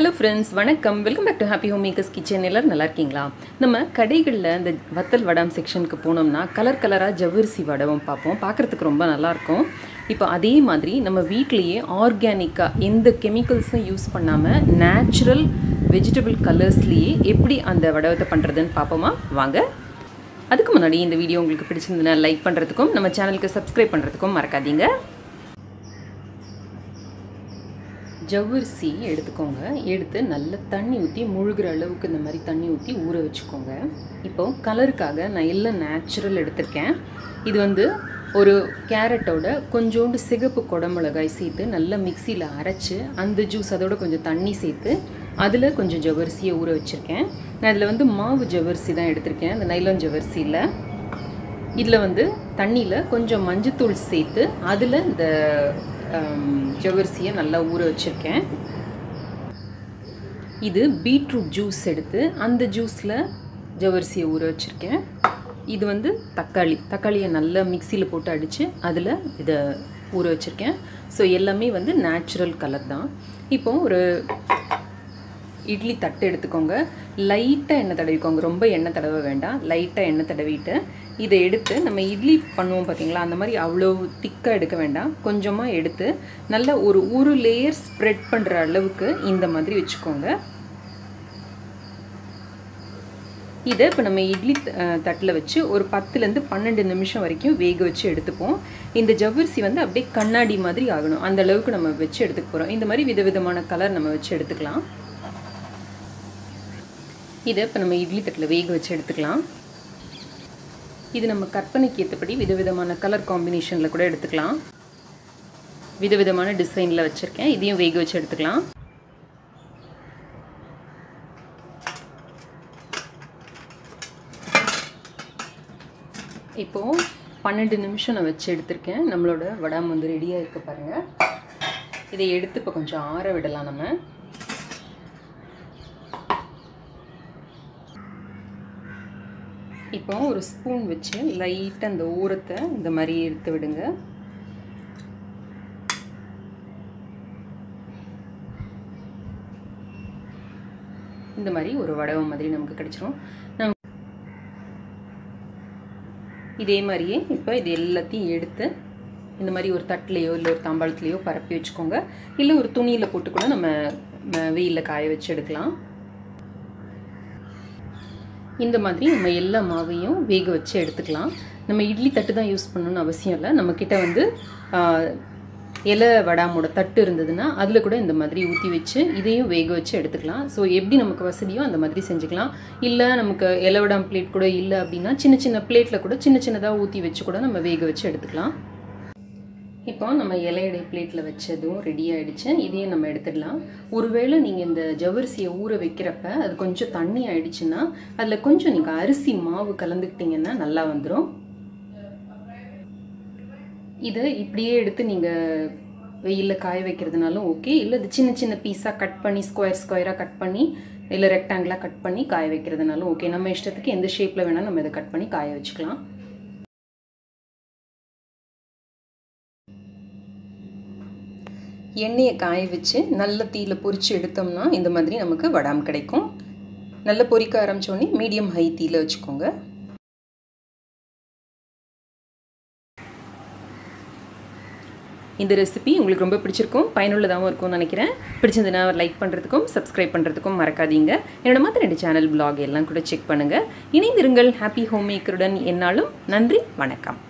Hello friends, வணக்கம். Welcome back to happy home makers kitchen. எல்லோரும் நல்லா இருக்கீங்களா? நம்ம கடைகளில் இந்த வத்தல் வடம் செக்ஷனுக்கு போனோம்னா கலர் கலராக ஜவ்வரிசி வடவும் பார்ப்போம். பார்க்குறதுக்கு ரொம்ப நல்லாயிருக்கும். இப்போ அதே மாதிரி நம்ம வீட்லேயே ஆர்கானிக்காக எந்த கெமிக்கல்ஸும் யூஸ் பண்ணாமல் நேச்சுரல் வெஜிடபிள் கலர்ஸ்லேயே எப்படி அந்த வடவத்தை பண்ணுறதுன்னு பார்ப்போமா? வாங்க. அதுக்கு முன்னாடி இந்த வீடியோ உங்களுக்கு பிடிச்சிருந்ததுன்னா லைக் பண்ணுறதுக்கும் நம்ம சேனலுக்கு சப்ஸ்கிரைப் பண்ணுறதுக்கும் மறக்காதீங்க. ஜவ்வரிசி எடுத்துக்கோங்க. எடுத்து நல்ல தண்ணி ஊற்றி முழுகிற அளவுக்கு இந்த மாதிரி தண்ணி ஊற்றி ஊற வச்சுக்கோங்க. இப்போது கலருக்காக நான் எல்லாம் நேச்சுரல் எடுத்திருக்கேன். இது ஒரு கேரட்டோட கொஞ்சோண்டு சிகப்பு குடமிளகாய் சேர்த்து நல்லா மிக்சியில் அரைச்சி அந்த ஜூஸ் அதோட கொஞ்சம் தண்ணி சேர்த்து அதில் கொஞ்சம் ஜவ்வரிசியை ஊற வச்சுருக்கேன். நான் இதில் மாவு ஜவ்வரிசி தான் எடுத்திருக்கேன், அந்த நைலான் ஜவ்வரிசியில். இதில் தண்ணியில் கொஞ்சம் மஞ்சத்தூள் சேர்த்து அதில் இந்த ஜவ்வரிசியை நல்லா ஊற வச்சுருக்கேன். இது பீட்ரூட் ஜூஸ் எடுத்து அந்த ஜூஸில் ஜவ்வரிசியை ஊற வச்சுருக்கேன். இது தக்காளியை நல்லா மிக்சியில் போட்டு அடித்து அதில் இதை ஊற வச்சுருக்கேன். ஸோ எல்லாமே நேச்சுரல் கலர் தான். இப்போது ஒரு இட்லி தட்டு எடுத்துக்கோங்க. லைட்டாக எண்ணெய் தடவிக்கோங்க, ரொம்ப எண்ணெய் தடவ வேண்டாம். லைட்டாக எண்ணெய் தடவிட்டு இதை எடுத்து நம்ம இட்லி பண்ணுவோம் பார்த்தீங்களா, அந்த மாதிரி அவ்வளோ திக்காக எடுக்க வேண்டாம். கொஞ்சமாக எடுத்து நல்லா ஒரு லேயர் ஸ்ப்ரெட் பண்ணுற அளவுக்கு இந்த மாதிரி வச்சுக்கோங்க. இதை இப்போ நம்ம இட்லி தட்டில் வச்சு ஒரு 10லேருந்து 12 நிமிஷம் வரைக்கும் வேக வச்சு எடுத்துப்போம். இந்த ஜவ்வரிசி அப்படியே கண்ணாடி மாதிரி ஆகணும், அந்த அளவுக்கு நம்ம வச்சு எடுத்துக்க போகிறோம். இந்த மாதிரி விதவிதமான கலர் நம்ம வச்சு எடுத்துக்கலாம். இதை இப்போ நம்ம இட்லி தட்டில் வேக வச்சு எடுத்துக்கலாம். இது நம்ம கற்பனைக்கு ஏற்றபடி விதவிதமான கலர் காம்பினேஷனில் கூட எடுத்துக்கலாம். விதவிதமான டிசைனில் வச்சுருக்கேன். இதையும் வேக வச்சு எடுத்துக்கலாம். இப்போது 12 நிமிஷம் நான் வச்சு எடுத்திருக்கேன். நம்மளோட வடம் ரெடியாக இருக்க பாருங்கள். இதை எடுத்து இப்போ கொஞ்சம் ஆற விடலாம். நம்ம இப்போ ஒரு ஸ்பூன் வச்சு லைட்டாக அந்த ஓரத்தை இந்த மாதிரி எடுத்து விடுங்க. இந்த மாதிரி ஒரு வடகம் மாதிரி நமக்கு கிடைச்சிரும். இதே மாதிரியே இப்போ இது எல்லாத்தையும் எடுத்து இந்த மாதிரி ஒரு தட்டிலையோ இல்லை ஒரு தாம்பாளத்துலேயோ பரப்பி வச்சுக்கோங்க. இல்லை ஒரு துணியில் போட்டு கூட நம்ம வெயிலில் காய வச்சு எடுக்கலாம். இந்த மாதிரி நம்ம எல்லா மாவையும் வேக வச்சு எடுத்துக்கலாம். நம்ம இட்லி தட்டு தான் யூஸ் பண்ணணும்னு அவசியம் இல்லை. நம்மக்கிட்ட இலை வடாமோட தட்டு இருந்ததுன்னா அதில் கூட இந்த மாதிரி ஊற்றி வச்சு இதையும் வேக வச்சு எடுத்துக்கலாம். ஸோ எப்படி நமக்கு வசதியோ அந்த மாதிரி செஞ்சுக்கலாம். இல்லை நமக்கு இலை வடாம் பிளேட் கூட இல்லை அப்படின்னா சின்ன சின்ன பிளேட்டில் கூட சின்ன சின்னதாக ஊற்றி வச்சு கூட நம்ம வேக வச்சு எடுத்துக்கலாம். இப்போ நம்ம இலையடை பிளேட்டில் வச்சதும் ரெடி ஆகிடுச்சு. இதையும் நம்ம எடுத்துடலாம். ஒருவேளை நீங்கள் இந்த ஜவ்வரிசியை ஊற வைக்கிறப்ப அது கொஞ்சம் தண்ணி ஆகிடுச்சுன்னா அதில் கொஞ்சம் நீங்கள் அரிசி மாவு கலந்துக்கிட்டிங்கன்னா நல்லா வந்துடும். இதை இப்படியே எடுத்து நீங்கள் வெயிலில் காய வைக்கிறதுனாலும் ஓகே, இல்லை இது சின்ன சின்ன பீஸாக கட் பண்ணி ஸ்கொயராக கட் பண்ணி இல்லை ரெக்டாங்கிளாக கட் பண்ணி காய வைக்கிறதுனாலும் ஓகே. நம்ம இஷ்டத்துக்கு எந்த ஷேப்பில் வேணால் நம்ம இதை கட் பண்ணி காய வச்சுக்கலாம். எண்ணெயை காய வச்சு நல்ல தீயில் பொரித்து எடுத்தோம்னா இந்த மாதிரி நமக்கு வடாம் கிடைக்கும். நல்லா பொரிக்க ஆரம்பித்தோடனே மீடியம் ஹை தீயில் வச்சுக்கோங்க. இந்த ரெசிபி உங்களுக்கு ரொம்ப பிடிச்சிருக்கும், பயனுள்ளதாகவும் இருக்கும்னு நினைக்கிறேன். பிடிச்சிருந்ததுன்னா லைக் பண்ணுறதுக்கும் சப்ஸ்கிரைப் பண்ணுறதுக்கும் மறக்காதீங்க. என்னோட மற்ற 2 சேனல் பிளாக் எல்லாம் கூட செக் பண்ணுங்கள். இணைந்திருங்கள் ஹாப்பி ஹோம் மேக்கருடன். என்னாலும் நன்றி, வணக்கம்.